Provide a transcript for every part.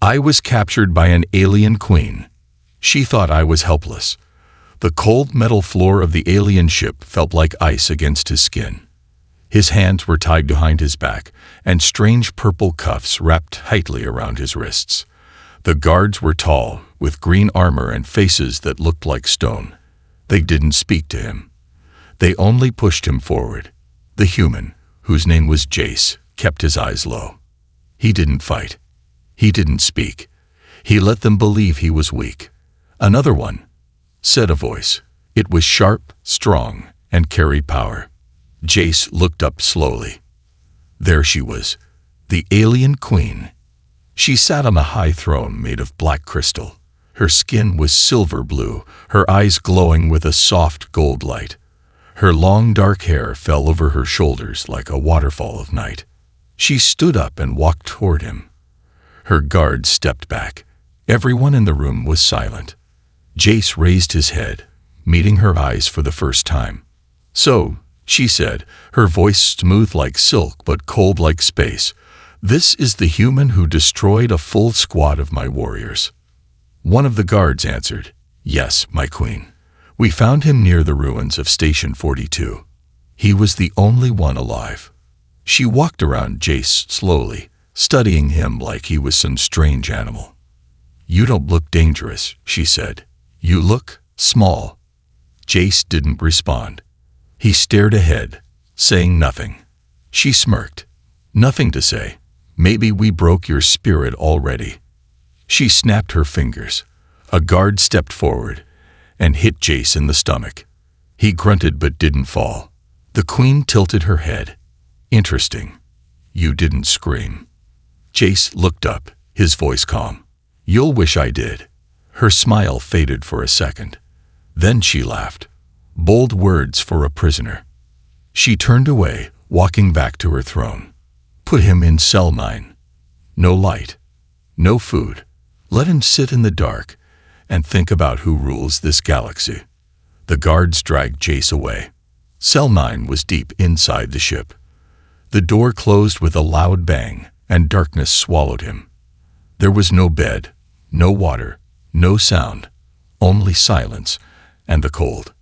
I was captured by an alien queen. She thought I was helpless. The cold metal floor of the alien ship felt like ice against his skin. His hands were tied behind his back, and strange purple cuffs wrapped tightly around his wrists. The guards were tall, with green armor and faces that looked like stone. They didn't speak to him. They only pushed him forward. The human, whose name was Jace, kept his eyes low. He didn't fight. He didn't speak. He let them believe he was weak. "Another one," said a voice. It was sharp, strong, and carried power. Jace looked up slowly. There she was, the alien queen. She sat on a high throne made of black crystal. Her skin was silver blue, her eyes glowing with a soft gold light. Her long dark hair fell over her shoulders like a waterfall of night. She stood up and walked toward him. Her guards stepped back. Everyone in the room was silent. Jace raised his head, meeting her eyes for the first time. "So," she said, her voice smooth like silk but cold like space, "this is the human who destroyed a full squad of my warriors." One of the guards answered, "Yes, my queen. We found him near the ruins of Station 42. He was the only one alive." She walked around Jace slowly, studying him like he was some strange animal. "You don't look dangerous," she said. "You look small." Jace didn't respond. He stared ahead, saying nothing. She smirked. "Nothing to say. Maybe we broke your spirit already." She snapped her fingers. A guard stepped forward and hit Jace in the stomach. He grunted but didn't fall. The queen tilted her head. "Interesting. You didn't scream." Jace looked up, his voice calm. "You'll wish I did." Her smile faded for a second. Then she laughed. Bold words for a prisoner. She turned away, walking back to her throne. "Put him in cell 9. No light. No food. Let him sit in the dark and think about who rules this galaxy." The guards dragged Jace away. Cell 9 was deep inside the ship. The door closed with a loud bang, and darkness swallowed him. There was no bed, no water, no sound, only silence and the cold.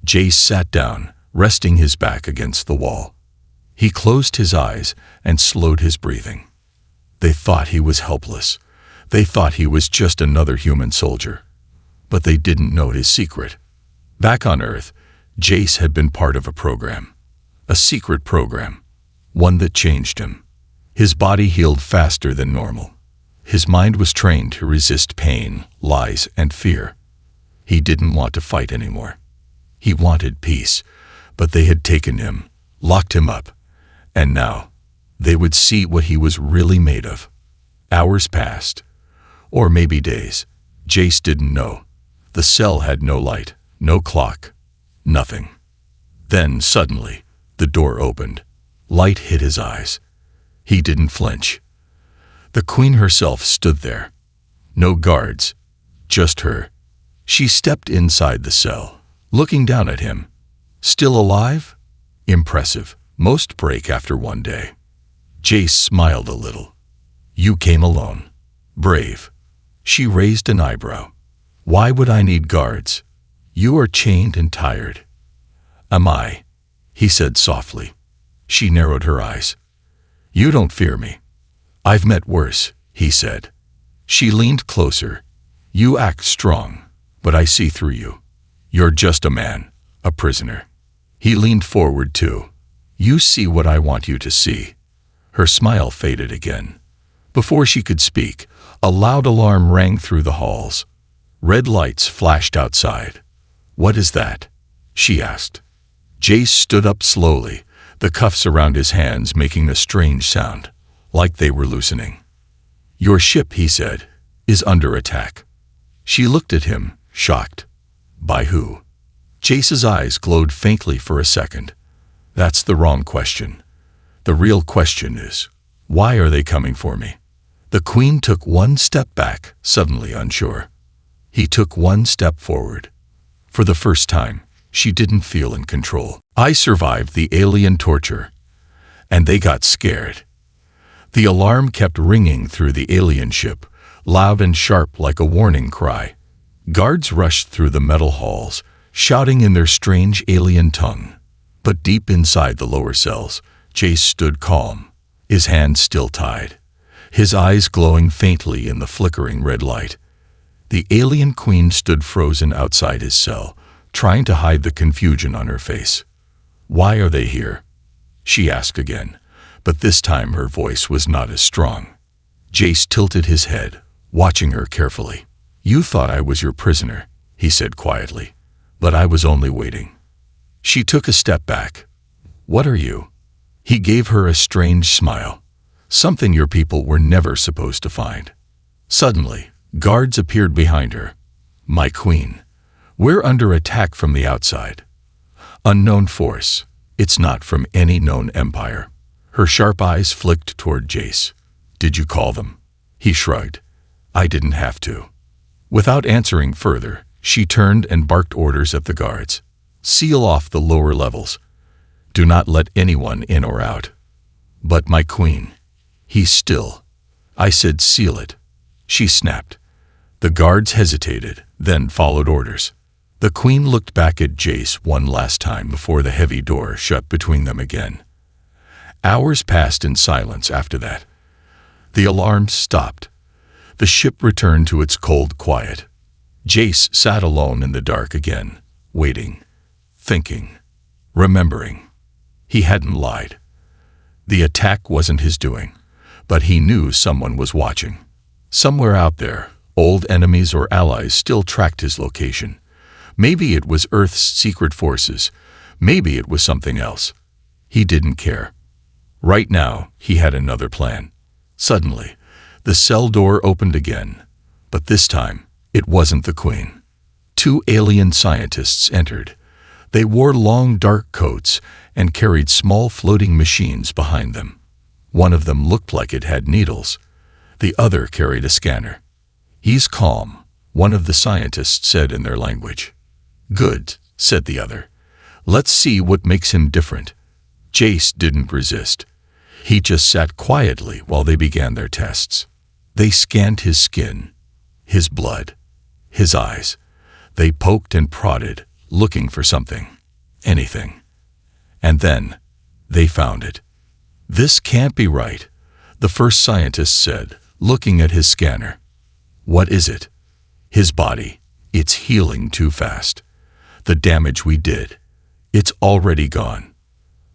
Jace sat down, resting his back against the wall. He closed his eyes and slowed his breathing. They thought he was helpless. They thought he was just another human soldier. But they didn't know his secret. Back on Earth, Jace had been part of a program. A secret program. One that changed him. His body healed faster than normal. His mind was trained to resist pain, lies, and fear. He didn't want to fight anymore. He wanted peace, but they had taken him, locked him up, and now they would see what he was really made of. Hours passed, or maybe days. Jace didn't know. The cell had no light, no clock, nothing. Then, suddenly, the door opened. Light hit his eyes. He didn't flinch. The queen herself stood there. No guards, just her. She stepped inside the cell, looking down at him. Still alive? Impressive. Most break after one day. Jace smiled a little. "You came alone. Brave." She raised an eyebrow. "Why would I need guards? You are chained and tired." "Am I?" he said softly. She narrowed her eyes. "You don't fear me." "I've met worse," he said. She leaned closer. "You act strong, but I see through you. You're just a man, a prisoner." He leaned forward too. "You see what I want you to see." Her smile faded again. Before she could speak, a loud alarm rang through the halls. Red lights flashed outside. "What is that?" she asked. Jace stood up slowly, the cuffs around his hands making a strange sound, like they were loosening. "Your ship," he said, "is under attack." She looked at him, shocked. "By who?" Jace's eyes glowed faintly for a second. "That's the wrong question. The real question is, why are they coming for me?" The queen took one step back, suddenly unsure. He took one step forward. For the first time, she didn't feel in control. "I survived the alien torture, and they got scared." The alarm kept ringing through the alien ship, loud and sharp like a warning cry. Guards rushed through the metal halls, shouting in their strange alien tongue. But deep inside the lower cells, Jace stood calm, his hands still tied, his eyes glowing faintly in the flickering red light. The alien queen stood frozen outside his cell, trying to hide the confusion on her face. "Why are they here?" she asked again, but this time her voice was not as strong. Jace tilted his head, watching her carefully. "You thought I was your prisoner," he said quietly, "but I was only waiting." She took a step back. "What are you?" He gave her a strange smile. "Something your people were never supposed to find." Suddenly, guards appeared behind her. "My queen, we're under attack from the outside." "Unknown force. It's not from any known empire." Her sharp eyes flicked toward Jace. "Did you call them?" He shrugged. "I didn't have to." Without answering further, she turned and barked orders at the guards. "Seal off the lower levels. Do not let anyone in or out." "But my queen." "He's still." "I said seal it." She snapped. The guards hesitated, then followed orders. The queen looked back at Jace one last time before the heavy door shut between them again. Hours passed in silence after that. The alarms stopped. The ship returned to its cold quiet. Jace sat alone in the dark again, waiting, thinking, remembering. He hadn't lied. The attack wasn't his doing, but he knew someone was watching. Somewhere out there, old enemies or allies still tracked his location. Maybe it was Earth's secret forces. Maybe it was something else. He didn't care. Right now, he had another plan. Suddenly, the cell door opened again, but this time, it wasn't the queen. Two alien scientists entered. They wore long dark coats and carried small floating machines behind them. One of them looked like it had needles. The other carried a scanner. "He's calm," one of the scientists said in their language. "Good," said the other. "Let's see what makes him different." Jace didn't resist. He just sat quietly while they began their tests. They scanned his skin, his blood, his eyes. They poked and prodded, looking for something, anything. And then, they found it. "This can't be right," the first scientist said, looking at his scanner. "What is it?" "His body. It's healing too fast. The damage we did, it's already gone."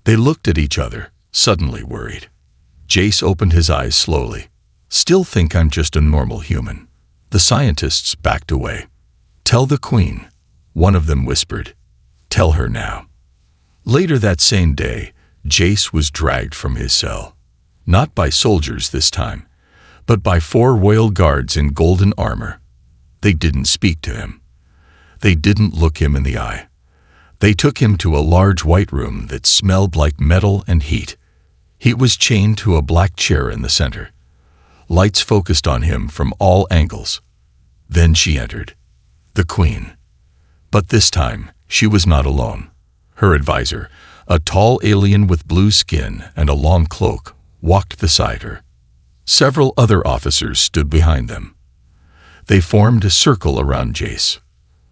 They looked at each other, suddenly worried. Jace opened his eyes slowly. "Still think I'm just a normal human." The scientists backed away. "Tell the queen," one of them whispered. "Tell her now." Later that same day, Jace was dragged from his cell. Not by soldiers this time, but by 4 royal guards in golden armor. They didn't speak to him. They didn't look him in the eye. They took him to a large white room that smelled like metal and heat. He was chained to a black chair in the center. Lights focused on him from all angles. Then she entered. The queen. But this time, she was not alone. Her advisor, a tall alien with blue skin and a long cloak, walked beside her. Several other officers stood behind them. They formed a circle around Jace.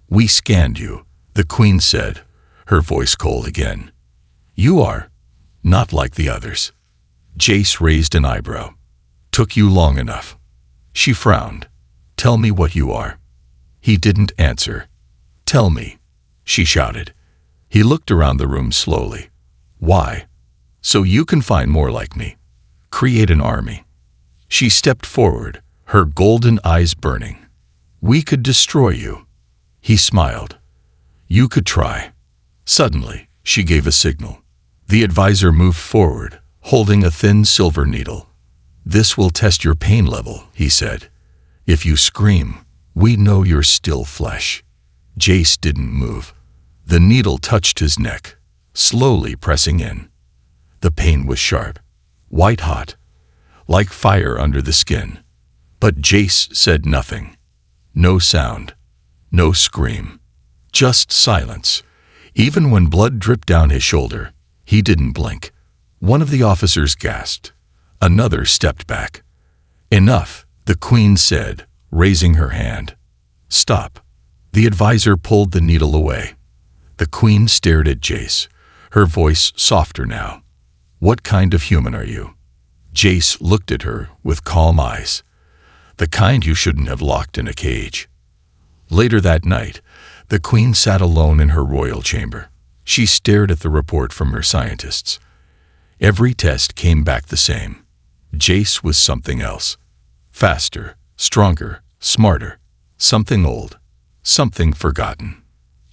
"We scanned you," the queen said, her voice cold again. "You are not like the others." Jace raised an eyebrow. "Took you long enough." She frowned. "Tell me what you are." He didn't answer. "Tell me," she shouted. He looked around the room slowly. "Why?" "So you can find more like me. Create an army." She stepped forward, her golden eyes burning. "We could destroy you." He smiled. "You could try." Suddenly, she gave a signal. The advisor moved forward, holding a thin silver needle. "This will test your pain level," he said. "If you scream, we know you're still flesh." Jace didn't move. The needle touched his neck, slowly pressing in. The pain was sharp, white-hot, like fire under the skin. But Jace said nothing. No sound, no scream, just silence. Even when blood dripped down his shoulder, he didn't blink. One of the officers gasped. Another stepped back. "Enough," The queen said, raising her hand. Stop. The advisor pulled the needle away. The queen stared at Jace, her voice softer now. What kind of human are you? Jace looked at her with calm eyes. The kind you shouldn't have locked in a cage. Later that night, the queen sat alone in her royal chamber. She stared at the report from her scientists. Every test came back the same. Jace was something else. Faster, stronger, smarter. Something old. Something forgotten.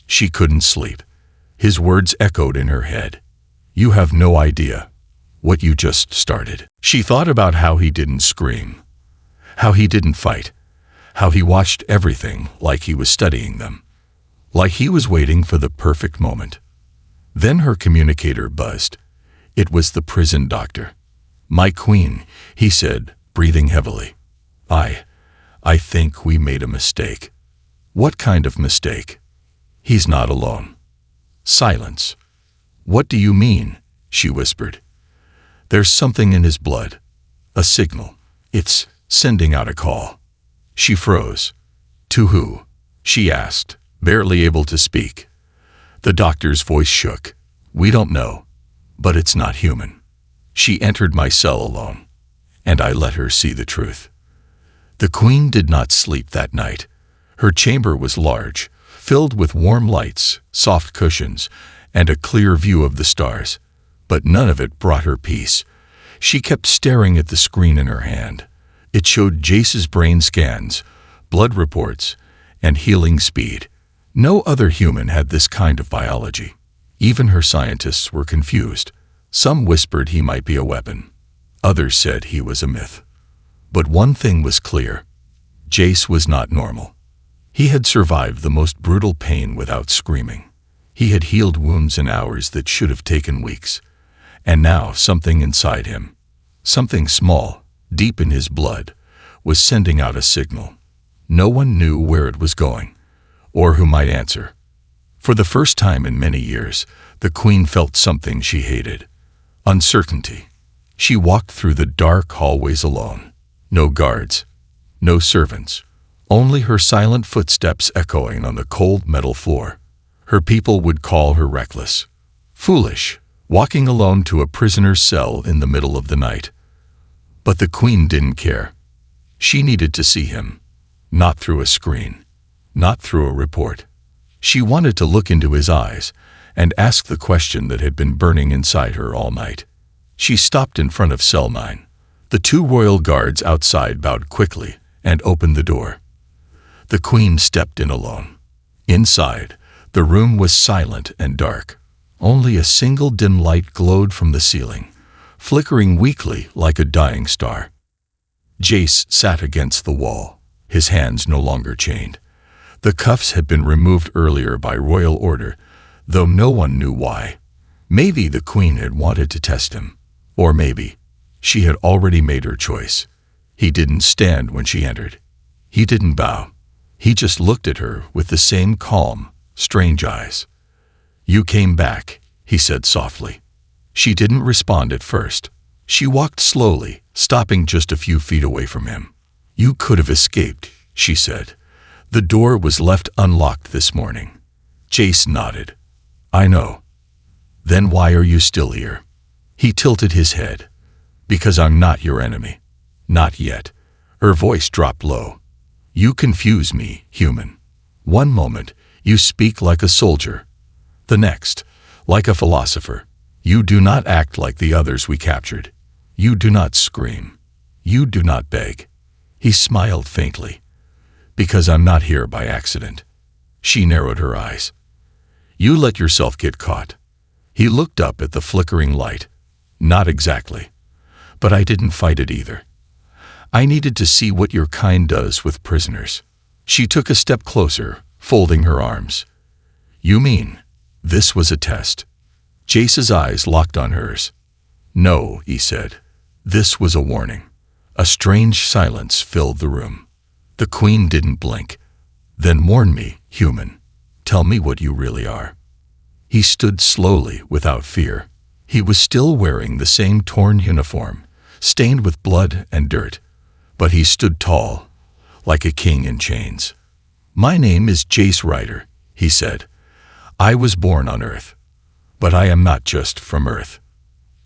She couldn't sleep. His words echoed in her head. You have no idea what you just started. She thought about how he didn't scream, how he didn't fight, how he watched everything like he was studying them, like he was waiting for the perfect moment. Then her communicator buzzed. It was the prison doctor. My queen, he said, breathing heavily. I think we made a mistake. What kind of mistake? He's not alone. Silence. What do you mean? She whispered. There's something in his blood. A signal. It's sending out a call. She froze. To who? She asked, barely able to speak. The doctor's voice shook. We don't know, but it's not human. She entered my cell alone, and I let her see the truth. The queen did not sleep that night. Her chamber was large, filled with warm lights, soft cushions, and a clear view of the stars. But none of it brought her peace. She kept staring at the screen in her hand. It showed Jace's brain scans, blood reports, and healing speed. No other human had this kind of biology. Even her scientists were confused. Some whispered he might be a weapon. Others said he was a myth. But one thing was clear. Jace was not normal. He had survived the most brutal pain without screaming. He had healed wounds in hours that should have taken weeks. And now something inside him, something small, deep in his blood, was sending out a signal. No one knew where it was going, or who might answer. For the first time in many years, the queen felt something she hated. Uncertainty. She walked through the dark hallways alone. No guards, no servants, only her silent footsteps echoing on the cold metal floor. Her people would call her reckless, foolish, walking alone to a prisoner's cell in the middle of the night. But the queen didn't care. She needed to see him, not through a screen, not through a report. She wanted to look into his eyes and ask the question that had been burning inside her all night. She stopped in front of cell 9. The 2 royal guards outside bowed quickly and opened the door. The queen stepped in alone. Inside, the room was silent and dark. Only a single dim light glowed from the ceiling, flickering weakly like a dying star. Jace sat against the wall, his hands no longer chained. The cuffs had been removed earlier by royal order, though no one knew why. Maybe the queen had wanted to test him, or maybe she had already made her choice. He didn't stand when she entered. He didn't bow. He just looked at her with the same calm, strange eyes. You came back, he said softly. She didn't respond at first. She walked slowly, stopping just a few feet away from him. You could have escaped, she said. The door was left unlocked this morning. Jace nodded. I know. Then why are you still here? He tilted his head. Because I'm not your enemy. Not yet. Her voice dropped low. You confuse me, human. One moment, you speak like a soldier. The next, like a philosopher. You do not act like the others we captured. You do not scream. You do not beg. He smiled faintly. Because I'm not here by accident. She narrowed her eyes. You let yourself get caught. He looked up at the flickering light. Not exactly. But I didn't fight it either. I needed to see what your kind does with prisoners. She took a step closer, folding her arms. You mean, this was a test? Jace's eyes locked on hers. No, he said. This was a warning. A strange silence filled the room. The queen didn't blink. Then warn me, human. Tell me what you really are. He stood slowly, without fear. He was still wearing the same torn uniform, stained with blood and dirt. but he stood tall, like a king in chains. "My name is Jace Ryder," he said. "I was born on Earth, but I am not just from Earth."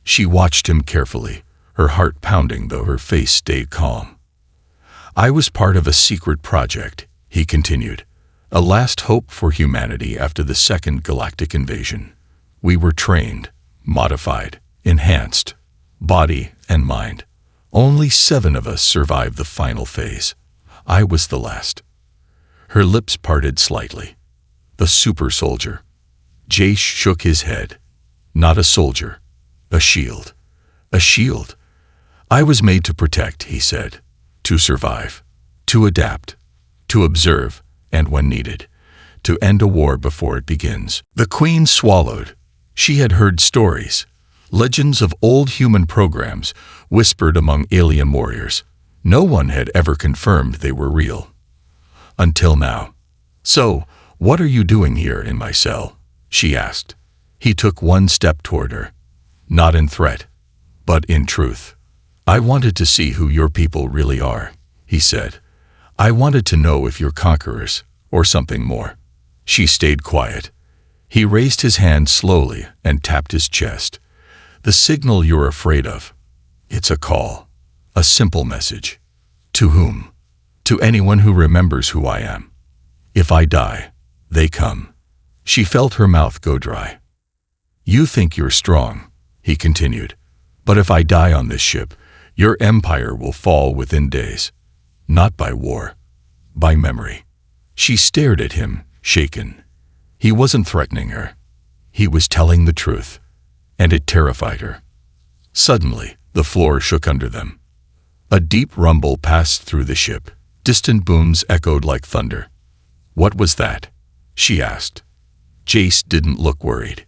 She watched him carefully, her heart pounding though her face stayed calm. "I was part of a secret project," he continued, "a last hope for humanity after the second galactic invasion. We were trained, modified, enhanced, body and mind. Only 7 of us survived the final phase. I was the last." Her lips parted slightly. "The super soldier." Jace shook his head. "Not a soldier. A shield. A shield. I was made to protect," he said. "To survive. To adapt. To observe, and when needed, to end a war before it begins." The Queen swallowed. She had heard stories, legends of old human programs whispered among alien warriors. No one had ever confirmed they were real. Until now. "So, what are you doing here in my cell?" she asked. He took one step toward her. "Not in threat, but in truth. I wanted to see who your people really are," he said. "I wanted to know if you're conquerors, or something more." She stayed quiet. He raised his hand slowly and tapped his chest. "The signal you're afraid of. It's a call. A simple message. To whom? To anyone who remembers who I am. If I die, they come." She felt her mouth go dry. "You think you're strong," he continued, "but if I die on this ship, your empire will fall within days. Not by war, by memory." She stared at him, shaken. He wasn't threatening her. He was telling the truth, and it terrified her. Suddenly, the floor shook under them. A deep rumble passed through the ship. Distant booms echoed like thunder. "What was that?" she asked. Jace didn't look worried.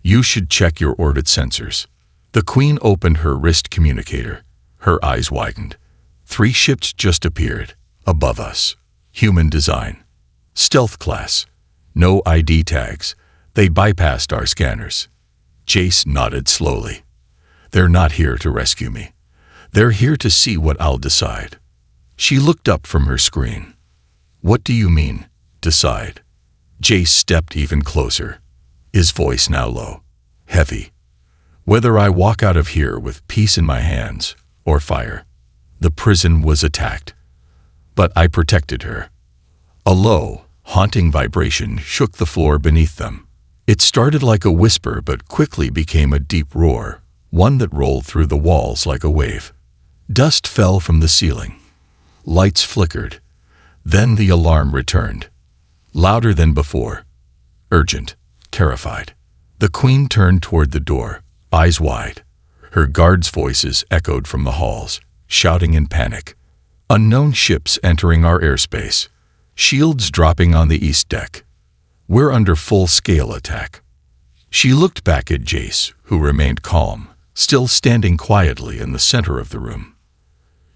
"You should check your orbit sensors." The Queen opened her wrist communicator. Her eyes widened. 3 ships just appeared, above us. Human design. Stealth class. No ID tags. They bypassed our scanners. Jace nodded slowly. "They're not here to rescue me. They're here to see what I'll decide." She looked up from her screen. "What do you mean, decide?" Jace stepped even closer, his voice now low, heavy. "Whether I walk out of here with peace in my hands or fire." The prison was attacked, but I protected her. A low, haunting vibration shook the floor beneath them. It started like a whisper but quickly became a deep roar, one that rolled through the walls like a wave. Dust fell from the ceiling. Lights flickered. Then the alarm returned. Louder than before. Urgent. Terrified. The Queen turned toward the door, eyes wide. Her guards' voices echoed from the halls, shouting in panic. Unknown ships entering our airspace. Shields dropping on the east deck. We're under full-scale attack. She looked back at Jace, who remained calm, still standing quietly in the center of the room.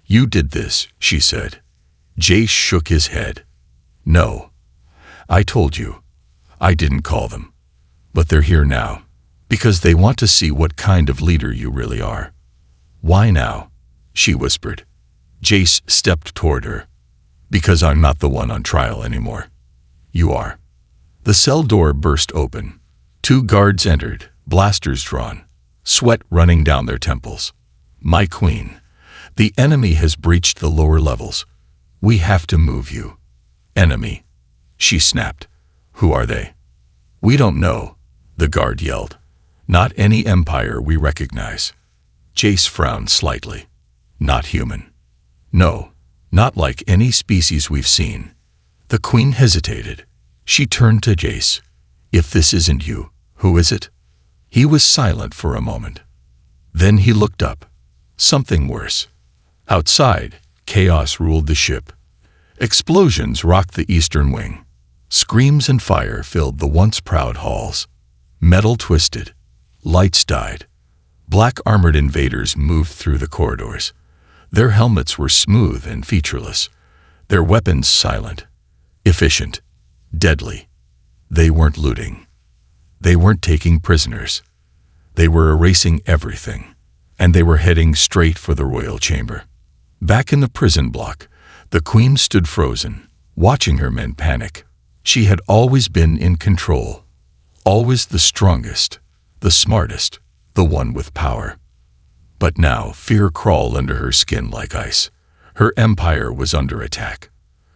"You did this," she said. Jace shook his head. "No. I told you. I didn't call them. But they're here now, because they want to see what kind of leader you really are." "Why now?" she whispered. Jace stepped toward her. "Because I'm not the one on trial anymore. You are." The cell door burst open. 2 guards entered, blasters drawn, sweat running down their temples. "My Queen, the enemy has breached the lower levels. We have to move you." "Enemy?" she snapped. "Who are they?" "We don't know," the guard yelled. "Not any empire we recognize." Jace frowned slightly. "Not human." "No, not like any species we've seen." The Queen hesitated. She turned to Jace. "If this isn't you, who is it?" He was silent for a moment. Then he looked up. Something worse. Outside, chaos ruled the ship. Explosions rocked the eastern wing. Screams and fire filled the once proud halls. Metal twisted. Lights died. Black armored invaders moved through the corridors. Their helmets were smooth and featureless. Their weapons silent, efficient, deadly. They weren't looting. They weren't taking prisoners. They were erasing everything, and they were heading straight for the royal chamber. Back in the prison block, the Queen stood frozen, watching her men panic. She had always been in control, always the strongest, the smartest, the one with power. But now fear crawled under her skin like ice. Her empire was under attack.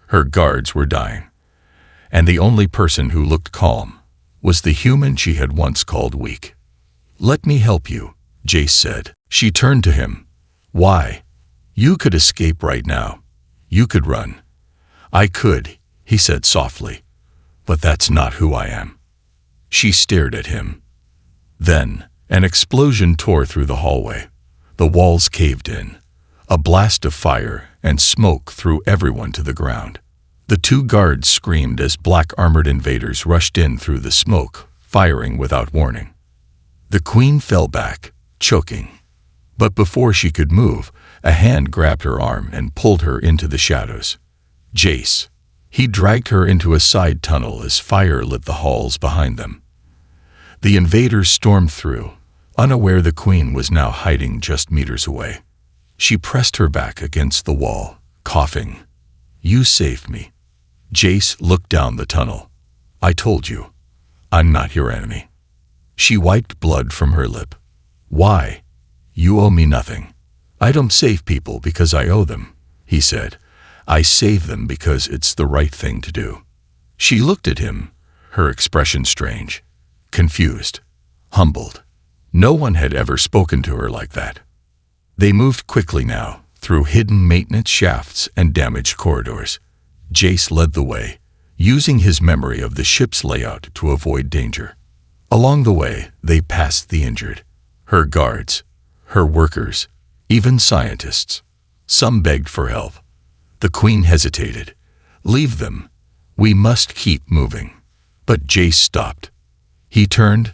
Her guards were dying. And the only person who looked calm was the human she had once called weak. "Let me help you," Jace said. She turned to him. "Why? You could escape right now. You could run." "I could," he said softly. "But that's not who I am." She stared at him. Then, an explosion tore through the hallway. The walls caved in. A blast of fire and smoke threw everyone to the ground. The two guards screamed as black-armored invaders rushed in through the smoke, firing without warning. The Queen fell back, choking. But before she could move, a hand grabbed her arm and pulled her into the shadows. Jace. He dragged her into a side tunnel as fire lit the halls behind them. The invaders stormed through, unaware the Queen was now hiding just meters away. She pressed her back against the wall, coughing. "You saved me." Jace looked down the tunnel. "I told you, I'm not your enemy." She wiped blood from her lip. "Why? You owe me nothing." "I don't save people because I owe them," he said. "I save them because it's the right thing to do." She looked at him, her expression strange, confused, humbled. No one had ever spoken to her like that. They moved quickly now, through hidden maintenance shafts and damaged corridors. Jace led the way, using his memory of the ship's layout to avoid danger. Along the way, they passed the injured, her guards, her workers, even scientists. Some begged for help. The Queen hesitated. "Leave them. We must keep moving." But Jace stopped. He turned,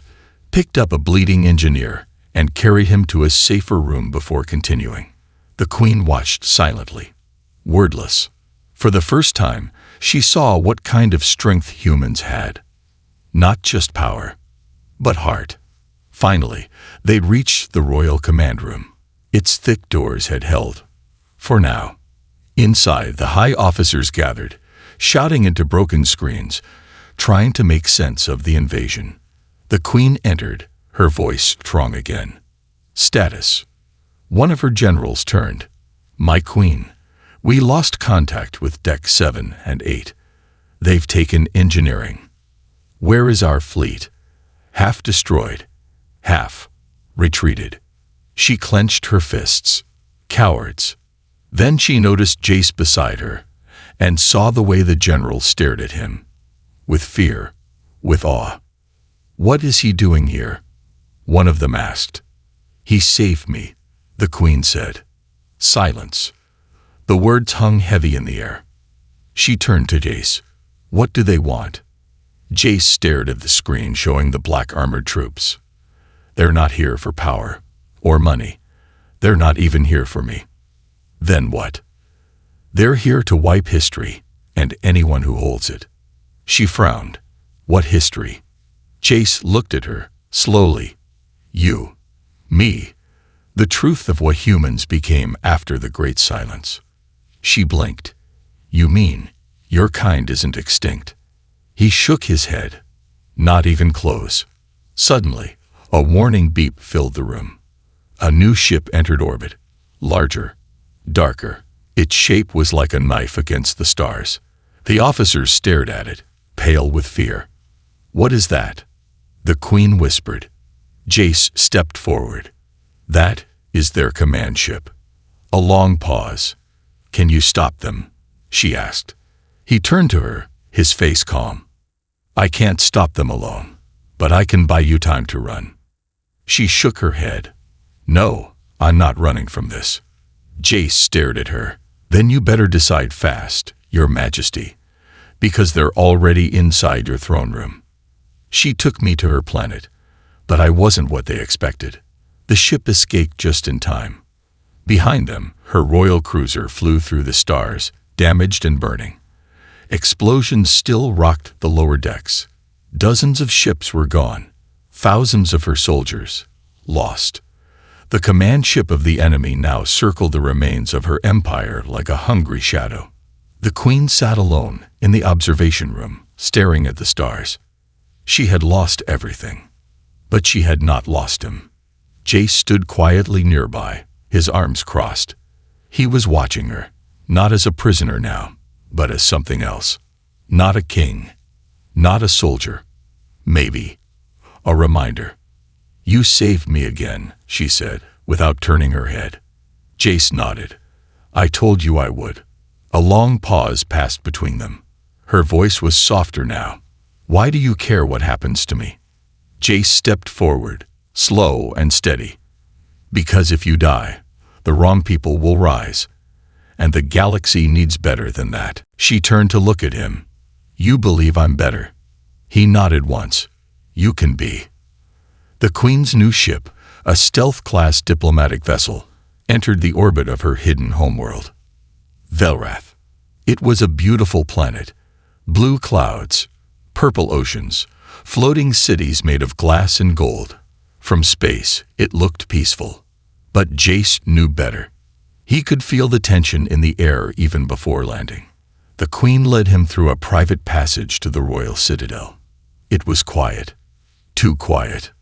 picked up a bleeding engineer, and carried him to a safer room before continuing. The Queen watched silently, wordless. For the first time, she saw what kind of strength humans had. Not just power, but heart. Finally, they reached the royal command room. Its thick doors had held. For now. Inside, the high officers gathered, shouting into broken screens, trying to make sense of the invasion. The Queen entered, her voice strong again. "Status." One of her generals turned. "My Queen, we lost contact with Deck 7 and 8. They've taken engineering. Where is our fleet?" "Half destroyed. Half retreated." She clenched her fists. Cowards. Then she noticed Jace beside her, and saw the way the general stared at him. With fear, with awe. "What is he doing here?" one of them asked. "He saved me," the Queen said. Silence. The words hung heavy in the air. She turned to Jace. "What do they want?" Jace stared at the screen showing the black-armored troops. "They're not here for power or money. They're not even here for me." "Then what?" "They're here to wipe history and anyone who holds it." She frowned. "What history?" Jace looked at her, slowly. "You. Me. The truth of what humans became after the Great Silence." She blinked. "You mean your kind isn't extinct?" He shook his head. "Not even close." Suddenly, a warning beep filled the room. A new ship entered orbit, larger, darker. Its shape was like a knife against the stars. The officers stared at it, pale with fear. "What is that?" the Queen whispered. Jace stepped forward. "That is their command ship." A long pause. "Can you stop them?" she asked. He turned to her, his face calm. "I can't stop them alone, but I can buy you time to run." She shook her head. "No, I'm not running from this." Jace stared at her. "Then you better decide fast, Your Majesty, because they're already inside your throne room." She took me to her planet, but I wasn't what they expected. The ship escaped just in time. Behind them, her royal cruiser flew through the stars, damaged and burning. Explosions still rocked the lower decks. Dozens of ships were gone, thousands of her soldiers lost. The command ship of the enemy now circled the remains of her empire like a hungry shadow. The queen sat alone in the observation room, staring at the stars. She had lost everything, but she had not lost him. Jace stood quietly nearby, his arms crossed. He was watching her, not as a prisoner now, but as something else. Not a king, not a soldier, maybe a reminder. "You saved me again," she said, without turning her head. Jace nodded. "I told you I would." A long pause passed between them. Her voice was softer now. "Why do you care what happens to me?" Jace stepped forward, slow and steady. "Because if you die, the wrong people will rise. And the galaxy needs better than that." She turned to look at him. "You believe I'm better?" He nodded once. "You can be." The Queen's new ship, a stealth-class diplomatic vessel, entered the orbit of her hidden homeworld. Velrath. It was a beautiful planet. Blue clouds, purple oceans, floating cities made of glass and gold. From space, it looked peaceful. But Jace knew better. He could feel the tension in the air even before landing. The Queen led him through a private passage to the royal citadel. It was quiet. Too quiet.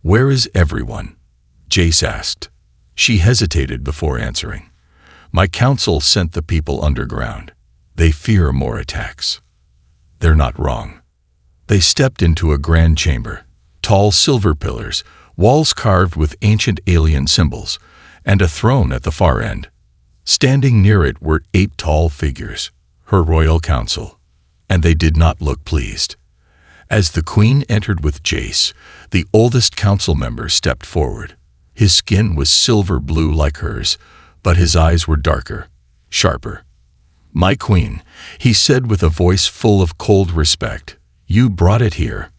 "Where is everyone?" Jace asked. She hesitated before answering. "My council sent the people underground. They fear more attacks." They're not wrong. They stepped into a grand chamber. Tall silver pillars, walls carved with ancient alien symbols, and a throne at the far end. Standing near it were 8 tall figures, her royal council, and they did not look pleased. As the Queen entered with Jace, the oldest council member stepped forward. His skin was silver blue like hers, but his eyes were darker, sharper. "My queen," he said with a voice full of cold respect, "you brought it here."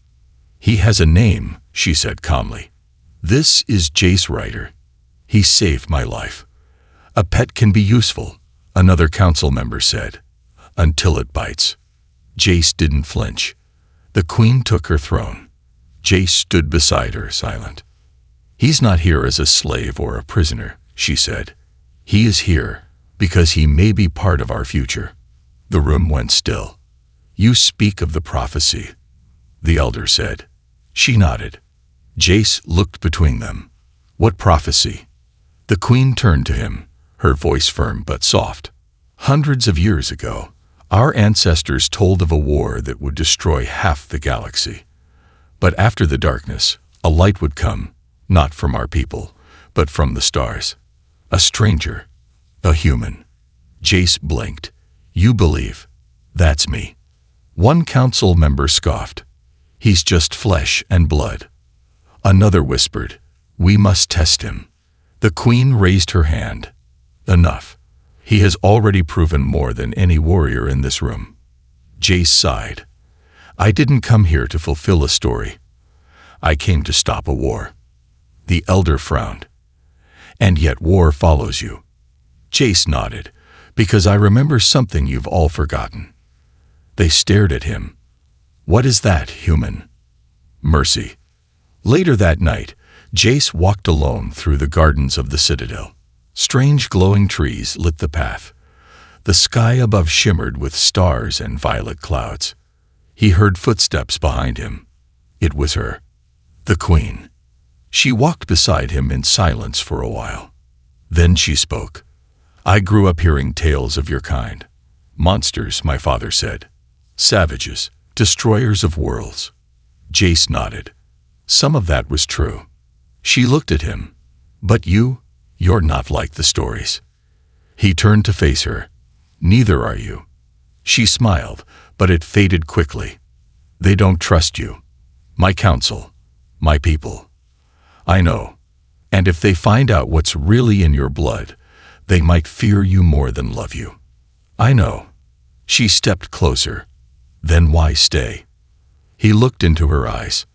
"He has a name," she said calmly. "This is Jace Ryder. He saved my life." "A pet can be useful," another council member said, "until it bites." Jace didn't flinch. The Queen took her throne. Jace stood beside her, silent. "He's not here as a slave or a prisoner," she said. "He is here because he may be part of our future." The room went still. "You speak of the prophecy," the elder said. She nodded. Jace looked between them. "What prophecy?" The Queen turned to him, her voice firm but soft. "Hundreds of years ago, our ancestors told of a war that would destroy half the galaxy. But after the darkness, a light would come, not from our people, but from the stars. A stranger, a human." Jace blinked. "You believe? That's me." One council member scoffed. "He's just flesh and blood." Another whispered, "We must test him." The Queen raised her hand. "Enough. He has already proven more than any warrior in this room." Jace sighed. "I didn't come here to fulfill a story. I came to stop a war." The elder frowned. "And yet war follows you." Jace nodded. "Because I remember something you've all forgotten." They stared at him. "What is that, human?" "Mercy." Later that night, Jace walked alone through the gardens of the citadel. Strange glowing trees lit the path. The sky above shimmered with stars and violet clouds. He heard footsteps behind him. It was her, the Queen. She walked beside him in silence for a while. Then she spoke. "I grew up hearing tales of your kind. Monsters, my father said. Savages, destroyers of worlds." Jace nodded. Some of that was true. She looked at him. "But you're not like the stories." He turned to face her. "Neither are you." She smiled, but it faded quickly. "They don't trust you. My council, my people. I know. And if they find out what's really in your blood, they might fear you more than love you." "I know." She stepped closer. "Then why stay?" He looked into her eyes.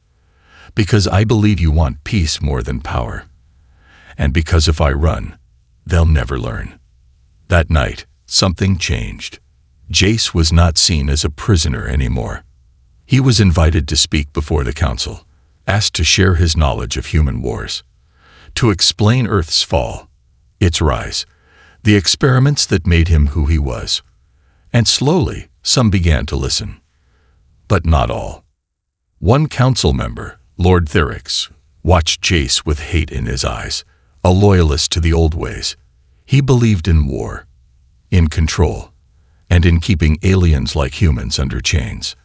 "Because I believe you want peace more than power. And because if I run, they'll never learn." That night, something changed. Jace was not seen as a prisoner anymore. He was invited to speak before the council, asked to share his knowledge of human wars, to explain Earth's fall, its rise, the experiments that made him who he was. And slowly, some began to listen. But not all. One council member, Lord Therix, watched Jace with hate in his eyes, a loyalist to the old ways. He believed in war, in control, and in keeping aliens like humans under chains.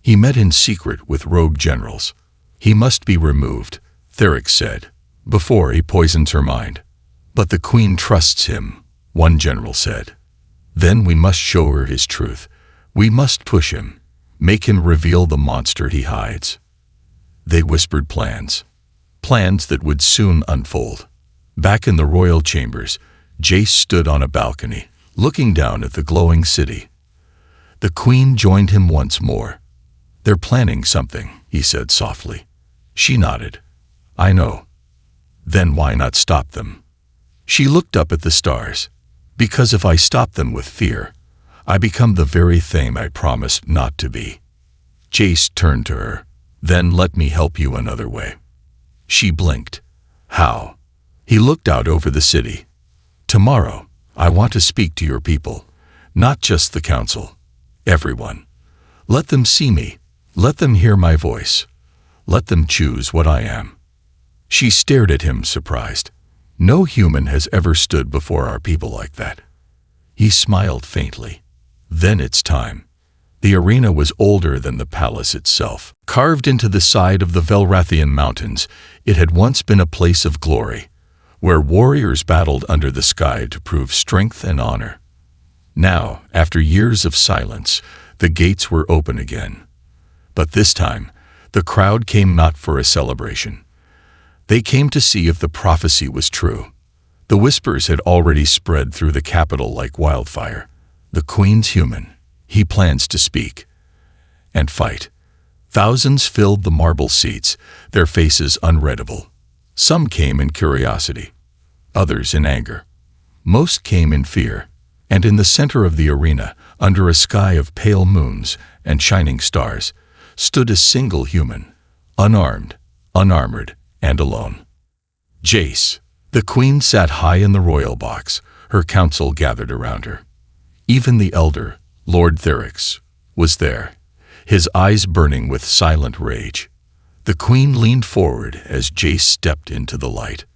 He met in secret with rogue generals. He must be removed, Therix said, before he poisons her mind. But the Queen trusts him, one general said. Then we must show her his truth. We must push him, make him reveal the monster he hides. They whispered plans that would soon unfold. Back in the royal chambers, Jace stood on a balcony, looking down at the glowing city. The Queen joined him once more. "They're planning something," he said softly. She nodded. "I know." "Then why not stop them?" She looked up at the stars. "Because if I stop them with fear, I become the very thing I promised not to be." Jace turned to her. "Then let me help you another way." She blinked. "How?" He looked out over the city. "Tomorrow, I want to speak to your people, not just the council. Everyone. Let them see me. Let them hear my voice. Let them choose what I am." She stared at him, surprised. No human has ever stood before our people like that. He smiled faintly. "Then it's time." The arena was older than the palace itself. Carved into the side of the Velrathian mountains, it had once been a place of glory, where warriors battled under the sky to prove strength and honor. Now, after years of silence, the gates were open again. But this time, the crowd came not for a celebration. They came to see if the prophecy was true. The whispers had already spread through the capital like wildfire. The Queen's human. He plans to speak and fight. Thousands filled the marble seats, their faces unreadable. Some came in curiosity, others in anger. Most came in fear. And in the center of the arena, under a sky of pale moons and shining stars, stood a single human, unarmed, unarmored, and alone. Jace. The Queen sat high in the royal box, her council gathered around her. Even the elder, Lord Therix, was there, his eyes burning with silent rage. The Queen leaned forward as Jace stepped into the light.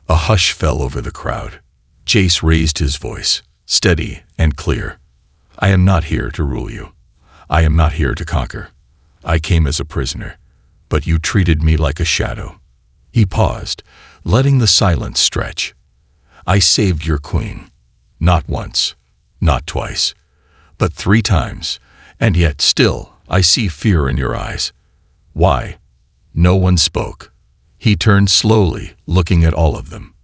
A hush fell over the crowd. Jace raised his voice, steady and clear. "I am not here to rule you. I am not here to conquer. I came as a prisoner, but you treated me like a shadow." He paused, letting the silence stretch. "I saved your Queen. Not once, not twice, but 3 times, and yet still I see fear in your eyes. Why?" No one spoke. He turned slowly, looking at all of them.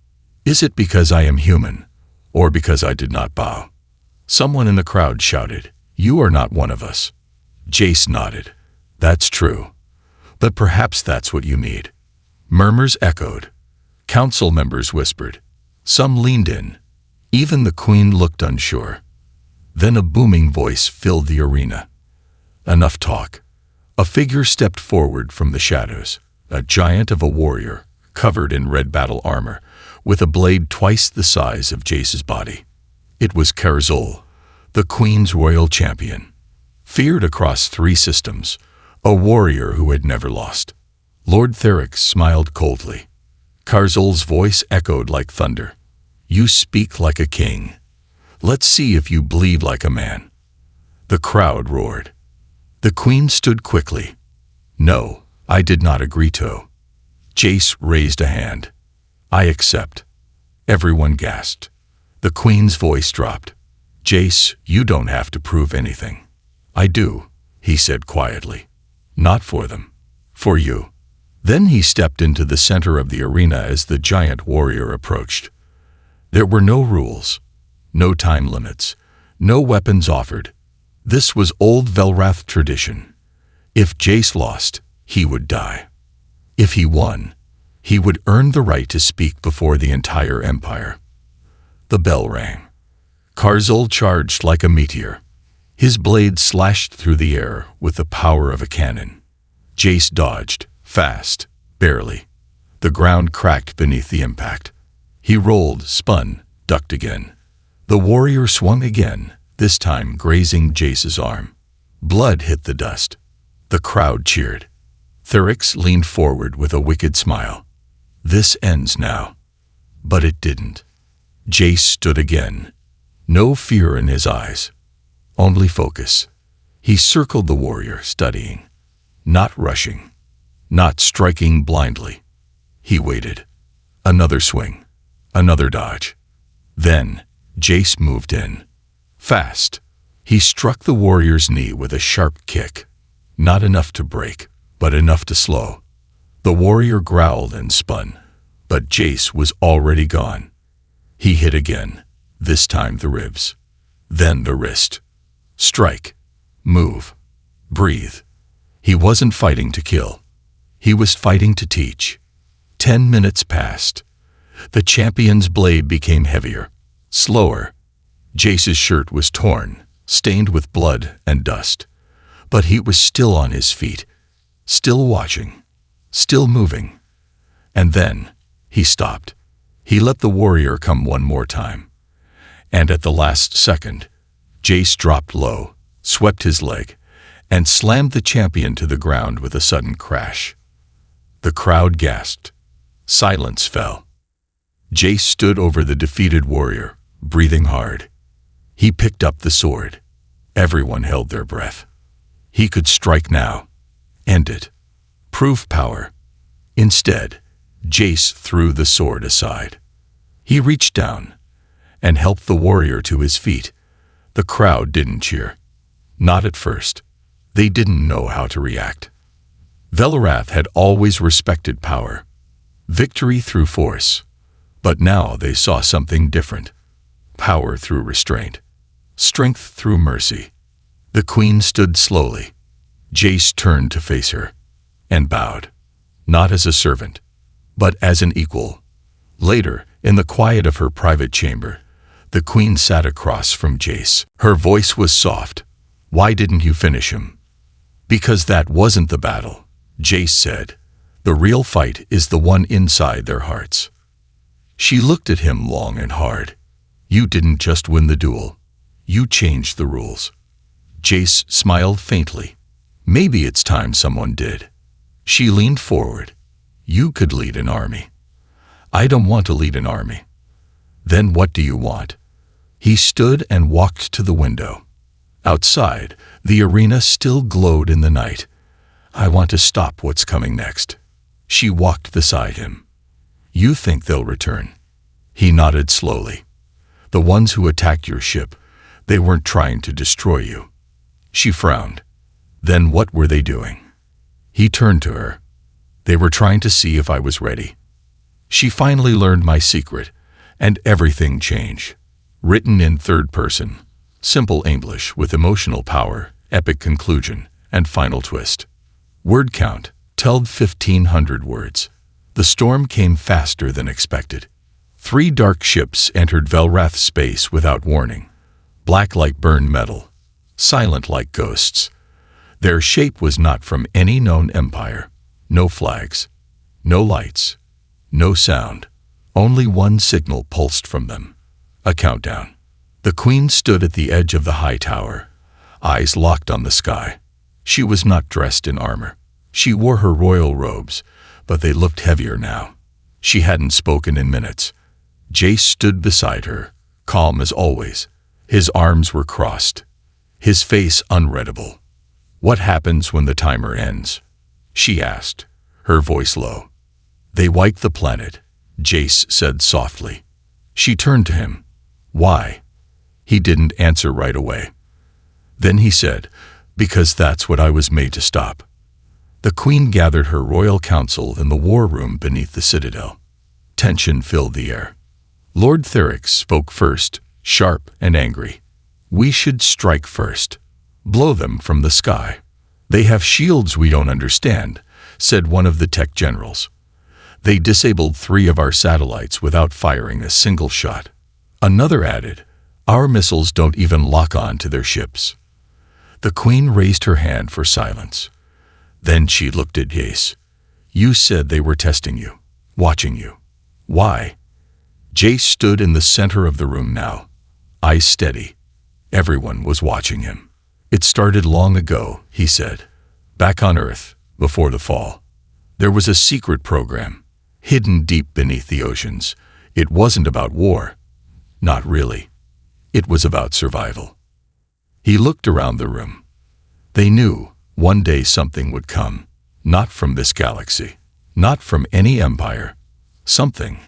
"Is it because I am human, or because I did not bow?" Someone in the crowd shouted, "You are not one of us." Jace nodded. "That's true. But perhaps that's what you need." Murmurs echoed. Council members whispered. Some leaned in. Even the Queen looked unsure. Then a booming voice filled the arena. "Enough talk." A figure stepped forward from the shadows, a giant of a warrior, covered in red battle armor, with a blade twice the size of Jace's body. It was Karzul, the Queen's royal champion. Feared across 3 systems, a warrior who had never lost. Lord Therix smiled coldly. Karzul's voice echoed like thunder. "You speak like a king. Let's see if you bleed like a man." The crowd roared. The Queen stood quickly. "No, I did not agree to." Jace raised a hand. "I accept." Everyone gasped. The Queen's voice dropped. "Jace, you don't have to prove anything." "I do," he said quietly. "Not for them. For you." Then he stepped into the center of the arena as the giant warrior approached. There were no rules, no time limits, no weapons offered. This was old Velrath tradition. If Jace lost, he would die. If he won, he would earn the right to speak before the entire empire. The bell rang. Karzul charged like a meteor. His blade slashed through the air with the power of a cannon. Jace dodged, fast, barely. The ground cracked beneath the impact. He rolled, spun, ducked again. The warrior swung again, this time grazing Jace's arm. Blood hit the dust. The crowd cheered. Therix leaned forward with a wicked smile. This ends now. But it didn't. Jace stood again. No fear in his eyes. Only focus. He circled the warrior, studying. Not rushing. Not striking blindly. He waited. Another swing. Another dodge. Then, Jace moved in. Fast. He struck the warrior's knee with a sharp kick. Not enough to break, but enough to slow. The warrior growled and spun, but Jace was already gone. He hit again, this time the ribs. Then the wrist. Strike. Move. Breathe. He wasn't fighting to kill. He was fighting to teach. 10 minutes passed. The champion's blade became heavier, slower. Jace's shirt was torn, stained with blood and dust. But he was still on his feet, still watching, still moving. And then he stopped. He let the warrior come one more time. And at the last second, Jace dropped low, swept his leg, and slammed the champion to the ground with a sudden crash. The crowd gasped. Silence fell. Jace stood over the defeated warrior, breathing hard. He picked up the sword. Everyone held their breath. He could strike now. End it. Prove power. Instead, Jace threw the sword aside. He reached down and helped the warrior to his feet. The crowd didn't cheer. Not at first. They didn't know how to react. Velarath had always respected power. Victory through force. But now they saw something different. Power through restraint. Strength through mercy. The queen stood slowly. Jace turned to face her and bowed, not as a servant, but as an equal. Later, in the quiet of her private chamber, the queen sat across from Jace. Her voice was soft. Why didn't you finish him? Because that wasn't the battle, Jace said. The real fight is the one inside their hearts. She looked at him long and hard. You didn't just win the duel. You changed the rules. Jace smiled faintly. Maybe it's time someone did. She leaned forward. You could lead an army. I don't want to lead an army. Then what do you want? He stood and walked to the window. Outside, the arena still glowed in the night. I want to stop what's coming next. She walked beside him. You think they'll return? He nodded slowly. The ones who attacked your ship, they weren't trying to destroy you. She frowned. Then what were they doing? He turned to her. They were trying to see if I was ready. She finally learned my secret, and everything changed. Written in third person. Simple English with emotional power, epic conclusion, and final twist. Word count, told 1,500 words. The storm came faster than expected. 3 dark ships entered Velrath's space without warning. Black like burned metal. Silent like ghosts. Their shape was not from any known empire. No flags. No lights. No sound. Only one signal pulsed from them. A countdown. The queen stood at the edge of the high tower, eyes locked on the sky. She was not dressed in armor. She wore her royal robes, but they looked heavier now. She hadn't spoken in minutes. Jace stood beside her, calm as always. His arms were crossed. His face unreadable. What happens when the timer ends? She asked, her voice low. They wipe the planet, Jace said softly. She turned to him. Why? He didn't answer right away. Then he said, because that's what I was made to stop. The queen gathered her royal council in the war room beneath the citadel. Tension filled the air. Lord Therix spoke first, sharp and angry. We should strike first. Blow them from the sky. They have shields we don't understand, said one of the tech generals. They disabled 3 of our satellites without firing a single shot. Another added, our missiles don't even lock on to their ships. The queen raised her hand for silence. Then she looked at Jace. You said they were testing you. Watching you. Why? Jace stood in the center of the room now, eyes steady. Everyone was watching him. It started long ago, he said. Back on Earth, before the fall. There was a secret program, hidden deep beneath the oceans. It wasn't about war. Not really. It was about survival. He looked around the room. They knew one day something would come, not from this galaxy, not from any empire. Something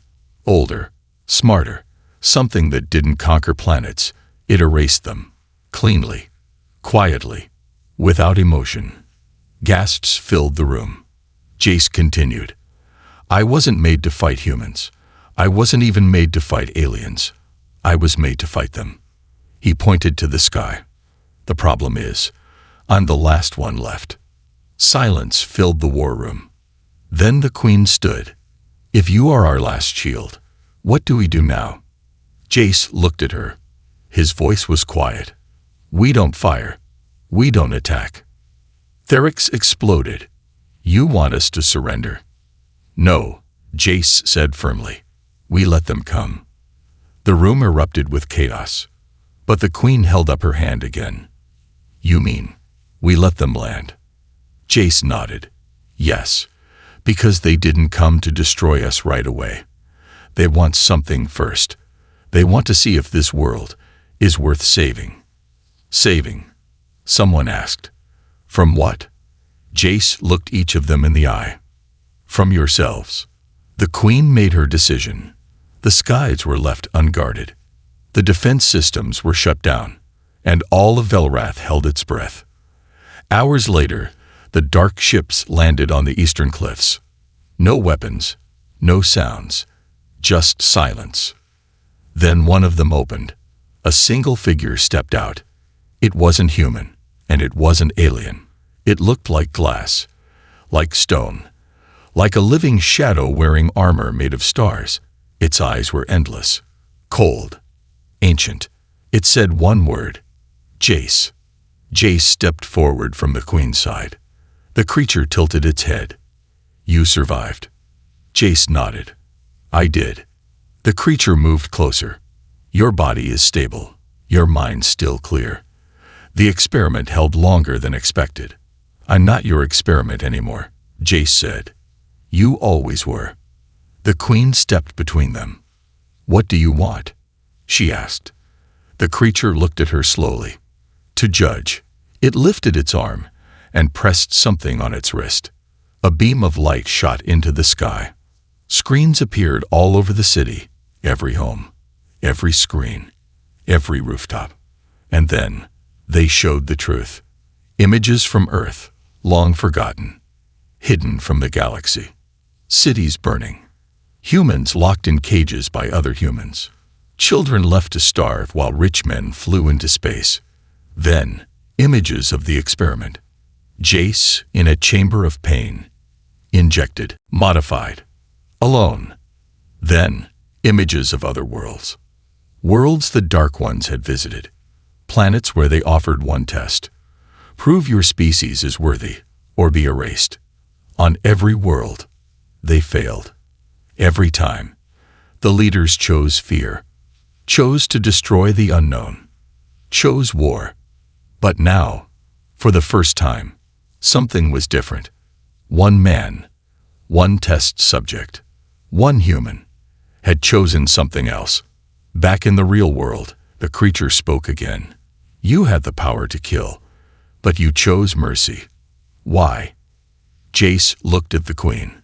older, smarter, something that didn't conquer planets. It erased them, cleanly, quietly, without emotion. Gasps filled the room. Jace continued. I wasn't made to fight humans. I wasn't even made to fight aliens. I was made to fight them. He pointed to the sky. The problem is, I'm the last one left. Silence filled the war room. Then the Queen stood. If you are our last shield, what do we do now? Jace looked at her. His voice was quiet. We don't fire. We don't attack. Therix exploded. You want us to surrender? No, Jace said firmly. We let them come. The room erupted with chaos. But the Queen held up her hand again. You mean, we let them land? Jace nodded. Yes, because they didn't come to destroy us right away. They want something first. They want to see if this world is worth saving. Saving? Someone asked. From what? Jace looked each of them in the eye. From yourselves. The Queen made her decision. The skies were left unguarded. The defense systems were shut down, and all of Velrath held its breath. Hours later, the dark ships landed on the eastern cliffs. No weapons, no sounds, just silence. Then one of them opened. A single figure stepped out. It wasn't human, and it wasn't alien. It looked like glass, like stone, like a living shadow wearing armor made of stars. Its eyes were endless, cold, ancient. It said one word, Jace. Jace stepped forward from the Queen's side. The creature tilted its head. You survived. Jace nodded. I did. The creature moved closer. Your body is stable. Your mind still clear. The experiment held longer than expected. I'm not your experiment anymore, Jace said. You always were. The Queen stepped between them. What do you want? She asked. The creature looked at her slowly. To judge, it lifted its arm and pressed something on its wrist. A beam of light shot into the sky. Screens appeared all over the city, every home, every screen, every rooftop. And then they showed the truth. Images from Earth, long forgotten, hidden from the galaxy. Cities burning. Humans locked in cages by other humans. Children left to starve while rich men flew into space. Then, images of the experiment. Jace in a chamber of pain. Injected, modified, alone. Then, images of other worlds. Worlds the Dark Ones had visited. Planets where they offered one test. Prove your species is worthy, or be erased. On every world, they failed. Every time, the leaders chose fear, chose to destroy the unknown, chose war. But now, for the first time, something was different. One man, one test subject, one human, had chosen something else. Back in the real world, the creature spoke again. You had the power to kill, but you chose mercy. Why? Jace looked at the Queen,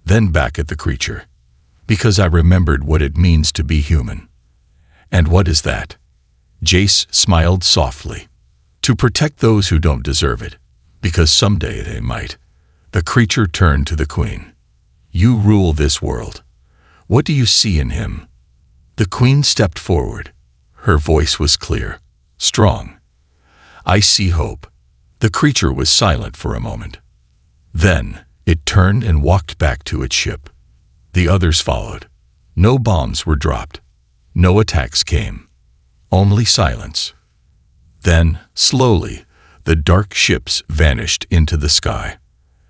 then back at the creature. Because I remembered what it means to be human. And what is that? Jace smiled softly. To protect those who don't deserve it, because someday they might. The creature turned to the Queen. You rule this world. What do you see in him? The Queen stepped forward. Her voice was clear, strong. I see hope. The creature was silent for a moment. Then, it turned and walked back to its ship. The others followed. No bombs were dropped. No attacks came. Only silence. Then, slowly, the dark ships vanished into the sky.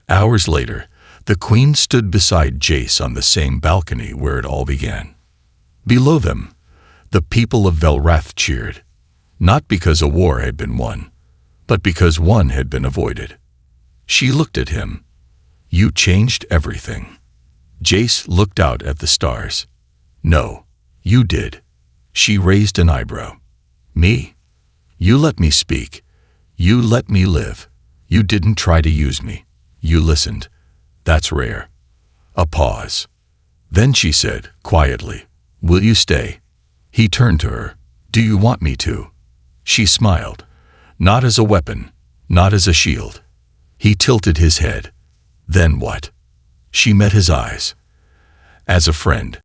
Hours later, The queen stood beside Jace on the same balcony where it all began. Below them, the people of Velrath cheered, not because a war had been won, but because one had been avoided. She looked at him. You changed everything. Jace looked out at the stars. No, you did. She raised an eyebrow. Me? You let me speak. You let me live. You didn't try to use me. You listened. That's rare. A pause. Then she said, quietly, will you stay? He turned to her. Do you want me to? She smiled. Not as a weapon, not as a shield. He tilted his head. Then what? She met his eyes. As a friend.